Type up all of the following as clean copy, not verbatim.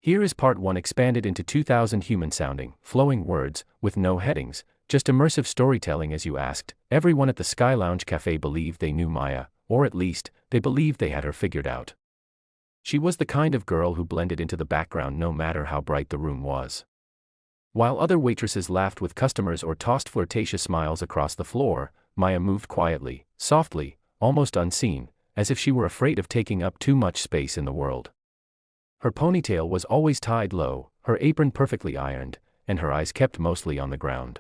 Here is part 1 expanded into 2,000 human-sounding, flowing words, with no headings, just immersive storytelling as you asked. Everyone at the Sky Lounge Cafe believed they knew Maya, or at least, they believed they had her figured out. She was the kind of girl who blended into the background no matter how bright the room was. While other waitresses laughed with customers or tossed flirtatious smiles across the floor, Maya moved quietly, softly, almost unseen, as if she were afraid of taking up too much space in the world. Her ponytail was always tied low, her apron perfectly ironed, and her eyes kept mostly on the ground.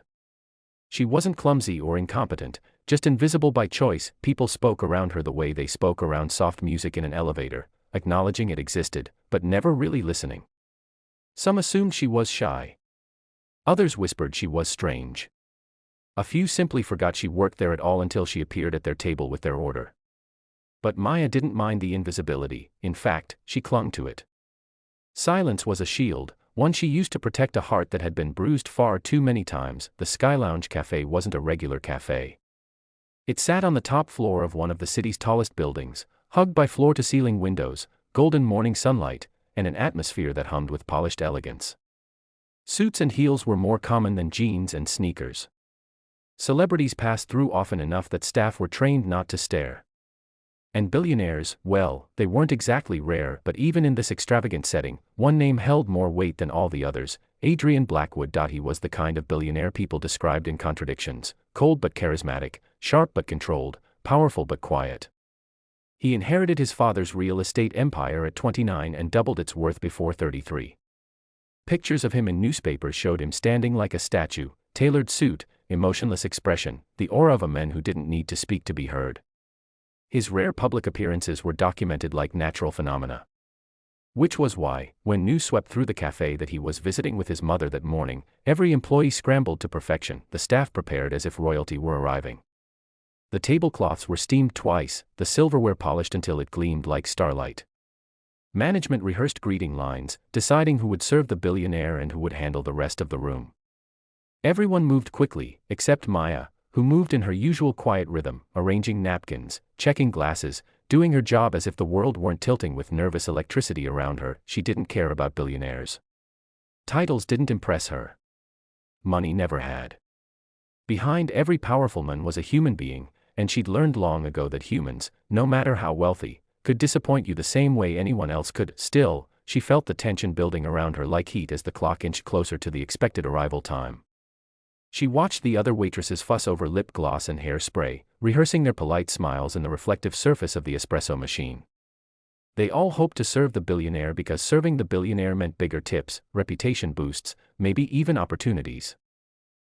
She wasn't clumsy or incompetent, just invisible by choice. People spoke around her the way they spoke around soft music in an elevator, acknowledging it existed, but never really listening. Some assumed she was shy. Others whispered she was strange. A few simply forgot she worked there at all until she appeared at their table with their order. But Maya didn't mind the invisibility. In fact, she clung to it. Silence was a shield, one she used to protect a heart that had been bruised far too many times. The Sky Lounge Cafe wasn't a regular cafe. It sat on the top floor of one of the city's tallest buildings, hugged by floor-to-ceiling windows, golden morning sunlight, and an atmosphere that hummed with polished elegance. Suits and heels were more common than jeans and sneakers. Celebrities passed through often enough that staff were trained not to stare. And billionaires, well, they weren't exactly rare, but even in this extravagant setting, one name held more weight than all the others: Adrian Blackwood. He was the kind of billionaire people described in Contradictions: cold but charismatic, sharp but controlled, powerful but quiet. He inherited his father's real estate empire at 29 and doubled its worth before 33. Pictures of him in newspapers showed him standing like a statue, tailored suit, emotionless expression, the aura of a man who didn't need to speak to be heard. His rare public appearances were documented like natural phenomena. Which was why, when news swept through the cafe that he was visiting with his mother that morning, every employee scrambled to perfection, the staff prepared as if royalty were arriving. The tablecloths were steamed twice, the silverware polished until it gleamed like starlight. Management rehearsed greeting lines, deciding who would serve the billionaire and who would handle the rest of the room. Everyone moved quickly, except Maya, who moved in her usual quiet rhythm, arranging napkins, checking glasses, doing her job as if the world weren't tilting with nervous electricity around her. She didn't care about billionaires. Titles didn't impress her. Money never had. Behind every powerful man was a human being, and she'd learned long ago that humans, no matter how wealthy, could disappoint you the same way anyone else could. Still, she felt the tension building around her like heat as the clock inched closer to the expected arrival time. She watched the other waitresses fuss over lip gloss and hairspray, rehearsing their polite smiles in the reflective surface of the espresso machine. They all hoped to serve the billionaire because serving the billionaire meant bigger tips, reputation boosts, maybe even opportunities.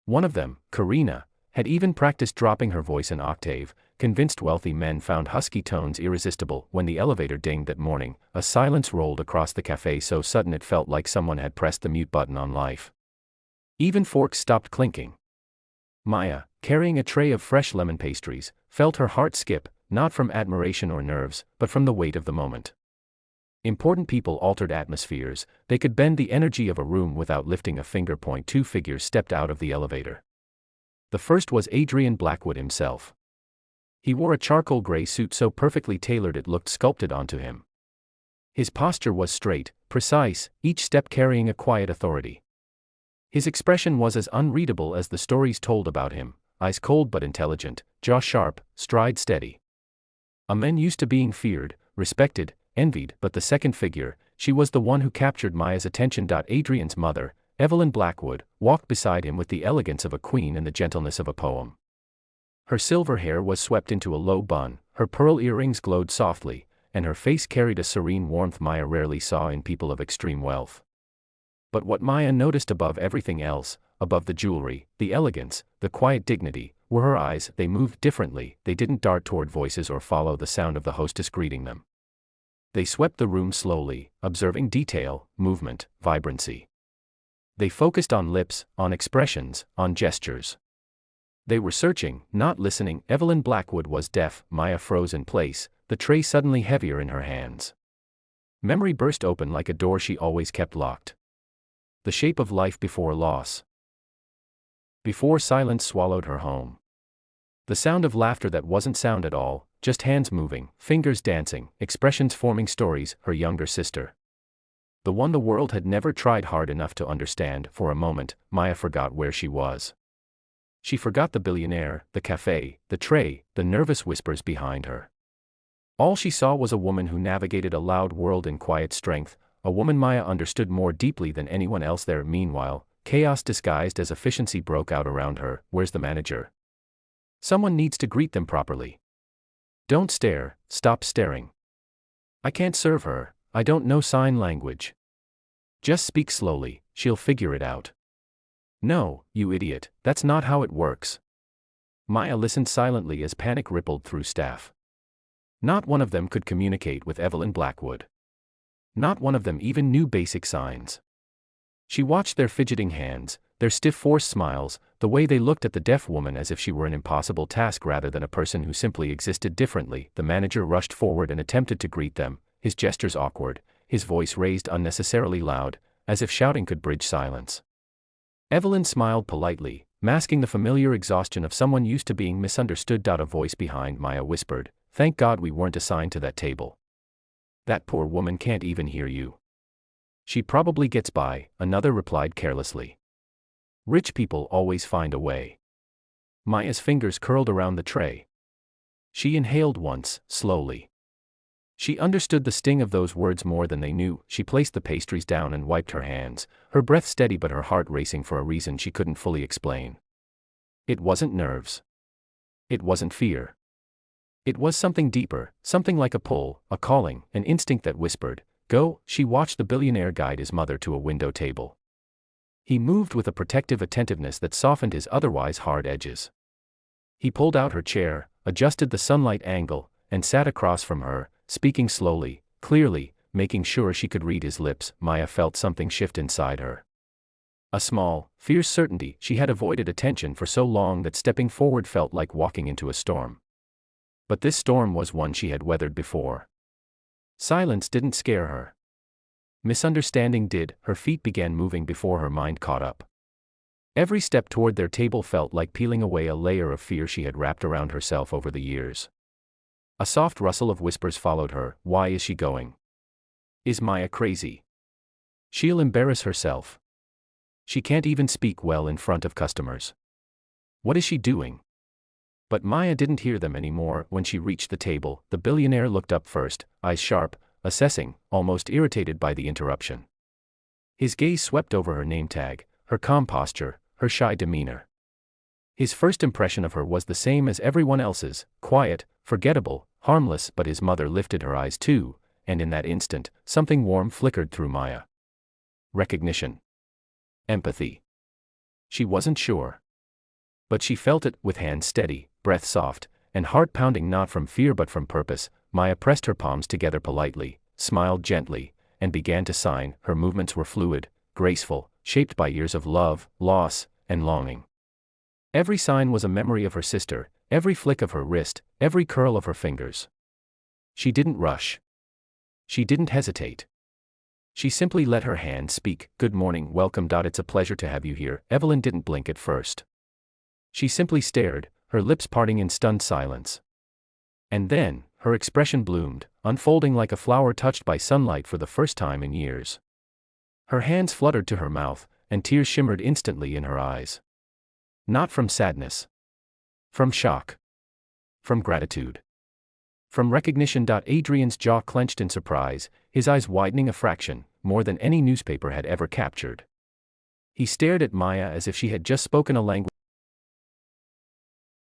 One of them, Karina, had even practiced dropping her voice an octave, convinced wealthy men found husky tones irresistible. When the elevator dinged that morning, a silence rolled across the cafe so sudden it felt like someone had pressed the mute button on life. Even forks stopped clinking. Maya, carrying a tray of fresh lemon pastries, felt her heart skip, not from admiration or nerves, but from the weight of the moment. Important people altered atmospheres, they could bend the energy of a room without lifting a finger. Two figures stepped out of the elevator. The first was Adrian Blackwood himself. He wore a charcoal gray suit so perfectly tailored it looked sculpted onto him. His posture was straight, precise, each step carrying a quiet authority. His expression was as unreadable as the stories told about him, eyes cold but intelligent, jaw sharp, stride steady. A man used to being feared, respected, envied. But the second figure, she was the one who captured Maya's attention. Adrian's mother, Evelyn Blackwood, walked beside him with the elegance of a queen and the gentleness of a poem. Her silver hair was swept into a low bun, her pearl earrings glowed softly, and her face carried a serene warmth Maya rarely saw in people of extreme wealth. But what Maya noticed above everything else, above the jewelry, the elegance, the quiet dignity, were her eyes. They moved differently, they didn't dart toward voices or follow the sound of the hostess greeting them. They swept the room slowly, observing detail, movement, vibrancy. They focused on lips, on expressions, on gestures. They were searching, not listening. Evelyn Blackwood was deaf. Maya froze in place, the tray suddenly heavier in her hands. Memory burst open like a door she always kept locked. The shape of life before loss. Before silence swallowed her home. The sound of laughter that wasn't sound at all, just hands moving, fingers dancing, expressions forming stories. Her younger sister. The one the world had never tried hard enough to understand. For a moment, Maya forgot where she was. She forgot the billionaire, the café, the tray, the nervous whispers behind her. All she saw was a woman who navigated a loud world in quiet strength, a woman Maya understood more deeply than anyone else there. Meanwhile, chaos disguised as efficiency broke out around her. Where's the manager? Someone needs to greet them properly. Don't stare, stop staring. I can't serve her, I don't know sign language. Just speak slowly, she'll figure it out. No, you idiot, that's not how it works. Maya listened silently as panic rippled through staff. Not one of them could communicate with Evelyn Blackwood. Not one of them even knew basic signs. She watched their fidgeting hands, their stiff forced smiles, the way they looked at the deaf woman as if she were an impossible task rather than a person who simply existed differently. The manager rushed forward and attempted to greet them, his gestures awkward, his voice raised unnecessarily loud, as if shouting could bridge silence. Evelyn smiled politely, masking the familiar exhaustion of someone used to being misunderstood. A voice behind Maya whispered, "Thank God we weren't assigned to that table. That poor woman can't even hear you." "She probably gets by," another replied carelessly. "Rich people always find a way." Maya's fingers curled around the tray. She inhaled once, slowly. She understood the sting of those words more than they knew. She placed the pastries down and wiped her hands, her breath steady but her heart racing for a reason she couldn't fully explain. It wasn't nerves. It wasn't fear. It was something deeper, something like a pull, a calling, an instinct that whispered, "Go." She watched the billionaire guide his mother to a window table. He moved with a protective attentiveness that softened his otherwise hard edges. He pulled out her chair, adjusted the sunlight angle, and sat across from her, speaking slowly, clearly, making sure she could read his lips. Maya felt something shift inside her. A small, fierce certainty. She had avoided attention for so long that stepping forward felt like walking into a storm. But this storm was one she had weathered before. Silence didn't scare her. Misunderstanding did. Her feet began moving before her mind caught up. Every step toward their table felt like peeling away a layer of fear she had wrapped around herself over the years. A soft rustle of whispers followed her. Why is she going? Is Maya crazy? She'll embarrass herself. She can't even speak well in front of customers. What is she doing? But Maya didn't hear them anymore. When she reached the table, the billionaire looked up first, eyes sharp, assessing, almost irritated by the interruption. His gaze swept over her name tag, her calm posture, her shy demeanor. His first impression of her was the same as everyone else's, quiet, forgettable, harmless. But his mother lifted her eyes too, and in that instant, something warm flickered through Maya. Recognition. Empathy. She wasn't sure. But she felt it. With hands steady, breath soft, and heart pounding not from fear but from purpose, Maya pressed her palms together politely, smiled gently, and began to sign. Her movements were fluid, graceful, shaped by years of love, loss, and longing. Every sign was a memory of her sister, every flick of her wrist, every curl of her fingers. She didn't rush. She didn't hesitate. She simply let her hand speak. Good morning, welcome. It's a pleasure to have you here. Evelyn didn't blink at first. She simply stared, her lips parting in stunned silence. And then, her expression bloomed, unfolding like a flower touched by sunlight for the first time in years. Her hands fluttered to her mouth, and tears shimmered instantly in her eyes. Not from sadness. From shock. From gratitude. From recognition. Adrian's jaw clenched in surprise, his eyes widening a fraction, more than any newspaper had ever captured. He stared at Maya as if she had just spoken a language